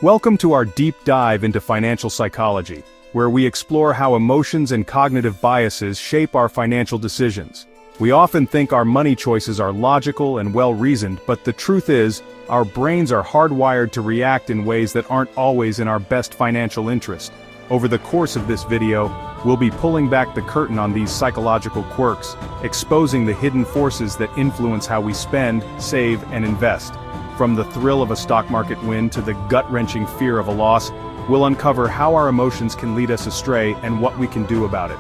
Welcome to our deep dive into financial psychology, where we explore how emotions and cognitive biases shape our financial decisions. We often think our money choices are logical and well-reasoned, but the truth is, our brains are hardwired to react in ways that aren't always in our best financial interest. Over the course of this video, we'll be pulling back the curtain on these psychological quirks, exposing the hidden forces that influence how we spend, save, and invest. From the thrill of a stock market win to the gut-wrenching fear of a loss, we'll uncover how our emotions can lead us astray and what we can do about it.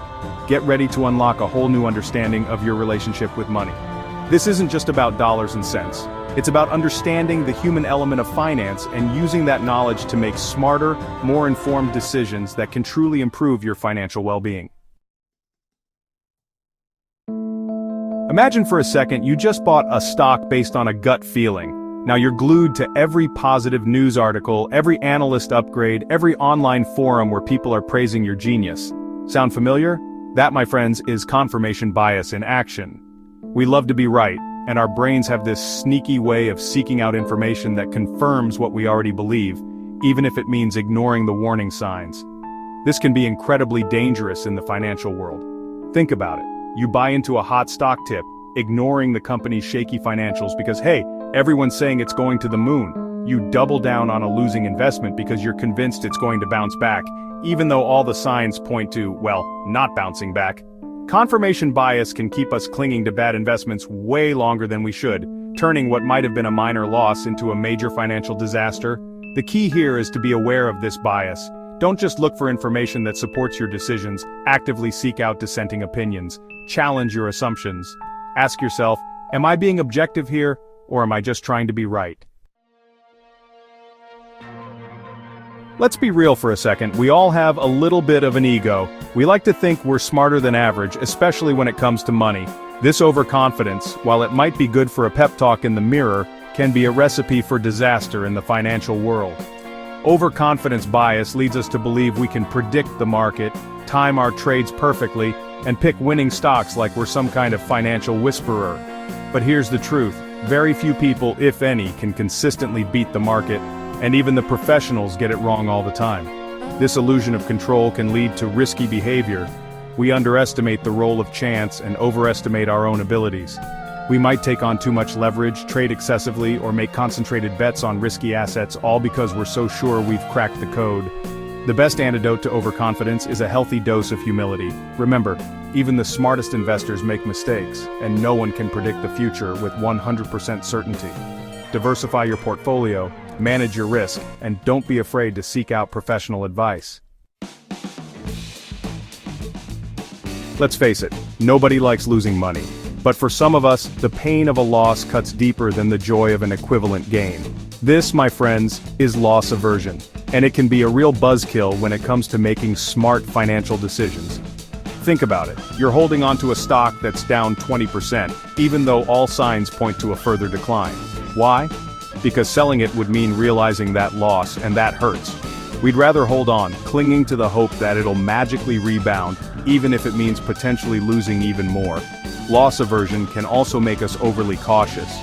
Get ready to unlock a whole new understanding of your relationship with money. This isn't just about dollars and cents. It's about understanding the human element of finance and using that knowledge to make smarter, more informed decisions that can truly improve your financial well-being. Imagine for a second you just bought a stock based on a gut feeling. Now you're glued to every positive news article, every analyst upgrade, every online forum where people are praising your genius. Sound familiar? That, my friends, is confirmation bias in action. We love to be right, and our brains have this sneaky way of seeking out information that confirms what we already believe, even if it means ignoring the warning signs. This can be incredibly dangerous in the financial world. Think about it. You buy into a hot stock tip, ignoring the company's shaky financials because, hey, everyone's saying it's going to the moon. You double down on a losing investment because you're convinced it's going to bounce back, even though all the signs point to, well, not bouncing back. Confirmation bias can keep us clinging to bad investments way longer than we should, turning what might have been a minor loss into a major financial disaster. The key here is to be aware of this bias. Don't just look for information that supports your decisions, actively seek out dissenting opinions, challenge your assumptions. Ask yourself, am I being objective here, or am I just trying to be right? Let's be real for a second. We all have a little bit of an ego. We like to think we're smarter than average, especially when it comes to money. This overconfidence, while it might be good for a pep talk in the mirror, can be a recipe for disaster in the financial world. Overconfidence bias leads us to believe we can predict the market, time our trades perfectly, and pick winning stocks like we're some kind of financial whisperer. But here's the truth. Very few people, if any, can consistently beat the market, and even the professionals get it wrong all the time. This illusion of control can lead to risky behavior. We underestimate the role of chance and overestimate our own abilities. We might take on too much leverage, trade excessively, or make concentrated bets on risky assets, all because we're so sure we've cracked the code. The best antidote to overconfidence is a healthy dose of humility. Remember, even the smartest investors make mistakes, and no one can predict the future with 100% certainty. Diversify your portfolio, manage your risk, and don't be afraid to seek out professional advice. Let's face it, nobody likes losing money. But for some of us, the pain of a loss cuts deeper than the joy of an equivalent gain. This, my friends, is loss aversion, and it can be a real buzzkill when it comes to making smart financial decisions. Think about it. You're holding onto a stock that's down 20%, even though all signs point to a further decline. Why? Because selling it would mean realizing that loss, and that hurts. We'd rather hold on, clinging to the hope that it'll magically rebound, even if it means potentially losing even more. Loss aversion can also make us overly cautious.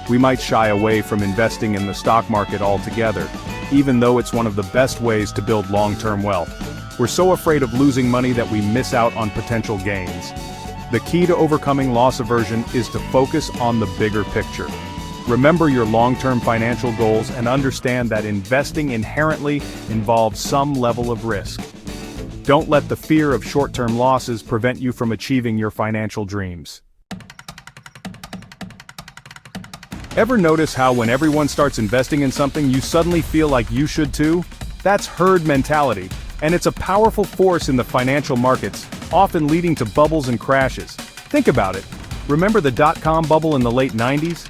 We might shy away from investing in the stock market altogether, even though it's one of the best ways to build long-term wealth. We're so afraid of losing money that we miss out on potential gains. The key to overcoming loss aversion is to focus on the bigger picture. Remember your long-term financial goals and understand that investing inherently involves some level of risk. Don't let the fear of short-term losses prevent you from achieving your financial dreams. Ever notice how when everyone starts investing in something you suddenly feel like you should too? That's herd mentality, and it's a powerful force in the financial markets, often leading to bubbles and crashes. Think about it. Remember the dot-com bubble in the late 90s?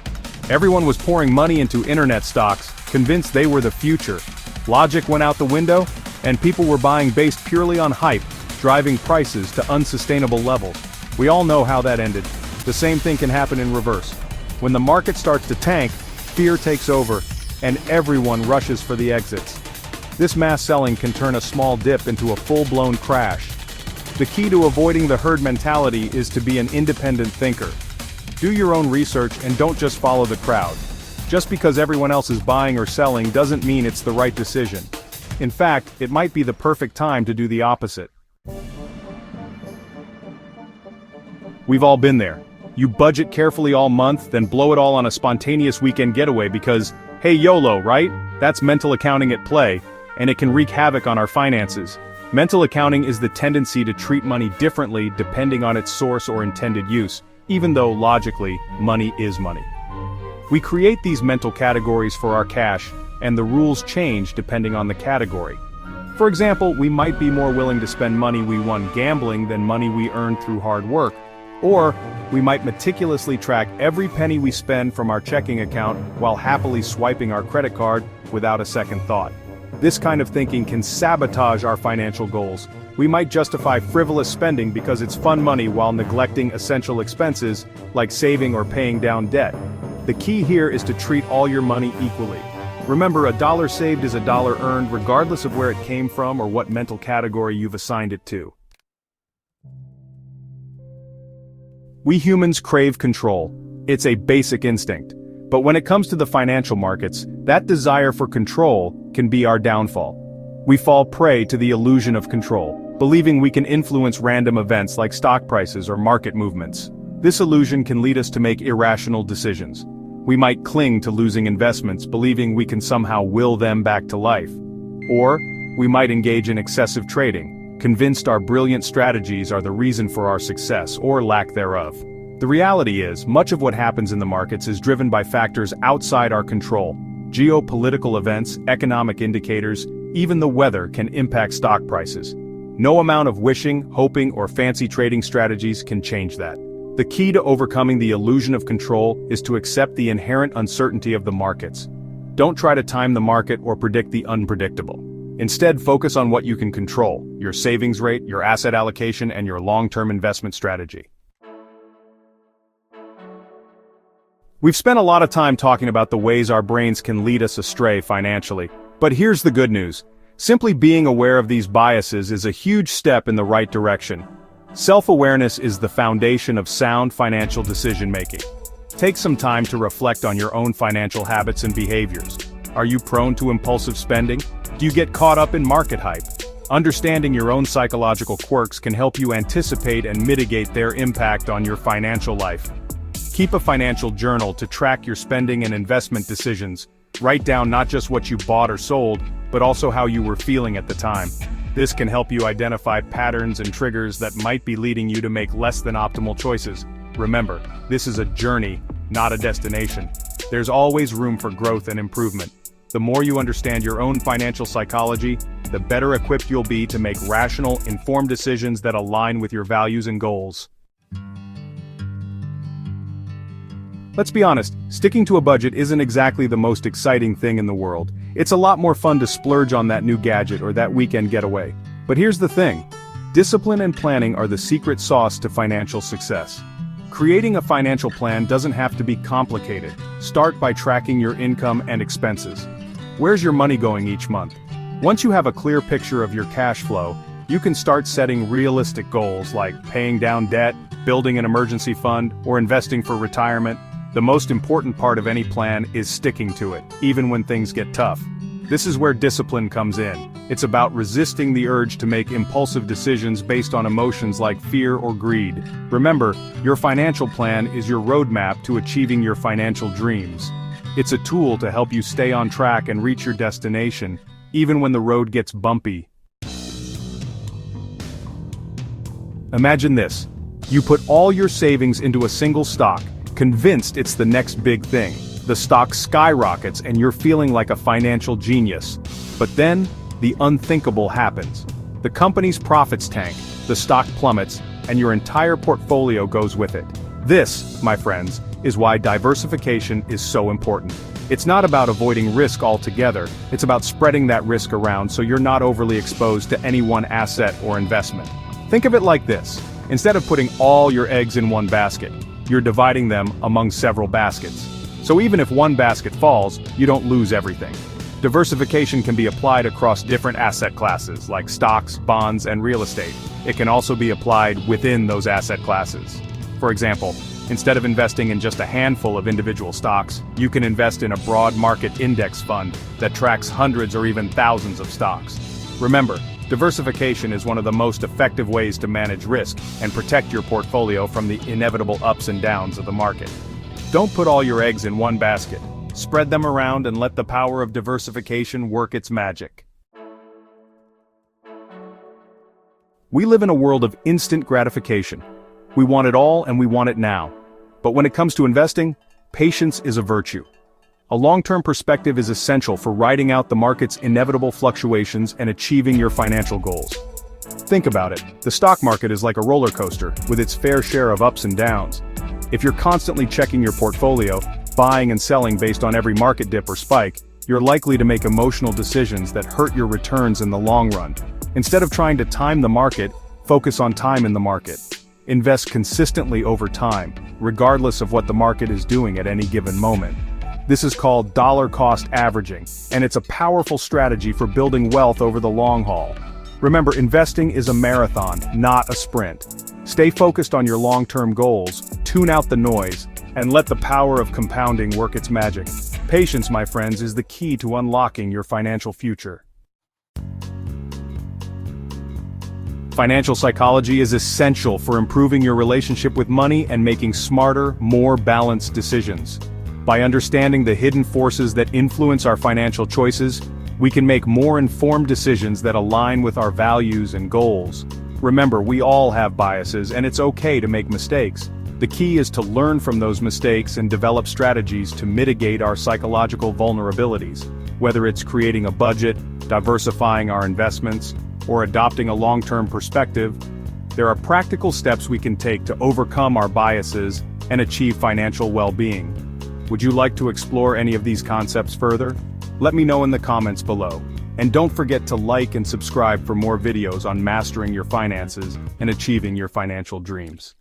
Everyone was pouring money into internet stocks, convinced they were the future. Logic went out the window, and people were buying based purely on hype, driving prices to unsustainable levels. We all know how that ended. The same thing can happen in reverse. When the market starts to tank, fear takes over, and everyone rushes for the exits. This mass selling can turn a small dip into a full-blown crash. The key to avoiding the herd mentality is to be an independent thinker. Do your own research and don't just follow the crowd. Just because everyone else is buying or selling doesn't mean it's the right decision. In fact, it might be the perfect time to do the opposite. We've all been there. You budget carefully all month, then blow it all on a spontaneous weekend getaway because, hey YOLO, right? That's mental accounting at play, and it can wreak havoc on our finances. Mental accounting is the tendency to treat money differently depending on its source or intended use, even though logically, money is money. We create these mental categories for our cash, and the rules change depending on the category. For example, we might be more willing to spend money we won gambling than money we earned through hard work. Or, we might meticulously track every penny we spend from our checking account while happily swiping our credit card without a second thought. This kind of thinking can sabotage our financial goals. We might justify frivolous spending because it's fun money while neglecting essential expenses like saving or paying down debt. The key here is to treat all your money equally. Remember, a dollar saved is a dollar earned regardless of where it came from or what mental category you've assigned it to. We humans crave control. It's a basic instinct. But when it comes to the financial markets, that desire for control can be our downfall. We fall prey to the illusion of control, believing we can influence random events like stock prices or market movements. This illusion can lead us to make irrational decisions. We might cling to losing investments, believing we can somehow will them back to life. Or, we might engage in excessive trading, convinced our brilliant strategies are the reason for our success or lack thereof. The reality is, much of what happens in the markets is driven by factors outside our control. Geopolitical events, economic indicators, even the weather can impact stock prices. No amount of wishing, hoping, or fancy trading strategies can change that. The key to overcoming the illusion of control is to accept the inherent uncertainty of the markets. Don't try to time the market or predict the unpredictable. Instead, focus on what you can control: your savings rate, your asset allocation, and your long-term investment strategy. We've spent a lot of time talking about the ways our brains can lead us astray financially. But here's the good news. Simply being aware of these biases is a huge step in the right direction. Self-awareness is the foundation of sound financial decision-making. Take some time to reflect on your own financial habits and behaviors. Are you prone to impulsive spending? Do you get caught up in market hype? Understanding your own psychological quirks can help you anticipate and mitigate their impact on your financial life. Keep a financial journal to track your spending and investment decisions. Write down not just what you bought or sold, but also how you were feeling at the time. This can help you identify patterns and triggers that might be leading you to make less than optimal choices. Remember, this is a journey, not a destination. There's always room for growth and improvement. The more you understand your own financial psychology, the better equipped you'll be to make rational, informed decisions that align with your values and goals. Let's be honest, sticking to a budget isn't exactly the most exciting thing in the world. It's a lot more fun to splurge on that new gadget or that weekend getaway. But here's the thing. Discipline and planning are the secret sauce to financial success. Creating a financial plan doesn't have to be complicated. Start by tracking your income and expenses. Where's your money going each month? Once you have a clear picture of your cash flow, you can start setting realistic goals like paying down debt, building an emergency fund, or investing for retirement. The most important part of any plan is sticking to it, even when things get tough. This is where discipline comes in. It's about resisting the urge to make impulsive decisions based on emotions like fear or greed. Remember, your financial plan is your roadmap to achieving your financial dreams. It's a tool to help you stay on track and reach your destination, even when the road gets bumpy. Imagine this. You put all your savings into a single stock, convinced it's the next big thing. The stock skyrockets and you're feeling like a financial genius. But then, the unthinkable happens. The company's profits tank, the stock plummets, and your entire portfolio goes with it. This, my friends, is why diversification is so important. It's not about avoiding risk altogether, it's about spreading that risk around so you're not overly exposed to any one asset or investment. Think of it like this. Instead of putting all your eggs in one basket, you're dividing them among several baskets. So even if one basket falls, you don't lose everything. Diversification can be applied across different asset classes like stocks, bonds, and real estate. It can also be applied within those asset classes. For example, Instead of investing in just a handful of individual stocks, you can invest in a broad market index fund that tracks hundreds or even thousands of stocks. Remember, diversification is one of the most effective ways to manage risk and protect your portfolio from the inevitable ups and downs of the market. Don't put all your eggs in one basket. Spread them around and let the power of diversification work its magic. We live in a world of instant gratification. We want it all and we want it now. But when it comes to investing, patience is a virtue. A long-term perspective is essential for riding out the market's inevitable fluctuations and achieving your financial goals. Think about it. The stock market is like a roller coaster, with its fair share of ups and downs. If you're constantly checking your portfolio, buying and selling based on every market dip or spike, you're likely to make emotional decisions that hurt your returns in the long run. Instead of trying to time the market, focus on time in the market. Invest consistently over time, regardless of what the market is doing at any given moment. This is called dollar-cost averaging, and it's a powerful strategy for building wealth over the long haul. Remember, investing is a marathon, not a sprint. Stay focused on your long-term goals, tune out the noise, and let the power of compounding work its magic. Patience, my friends, is the key to unlocking your financial future. Financial psychology is essential for improving your relationship with money and making smarter, more balanced decisions. By understanding the hidden forces that influence our financial choices, we can make more informed decisions that align with our values and goals. Remember, we all have biases, and it's okay to make mistakes. The key is to learn from those mistakes and develop strategies to mitigate our psychological vulnerabilities. Whether it's creating a budget, diversifying our investments, or adopting a long-term perspective, there are practical steps we can take to overcome our biases and achieve financial well-being. Would you like to explore any of these concepts further? Let me know in the comments below. And don't forget to like and subscribe for more videos on mastering your finances and achieving your financial dreams.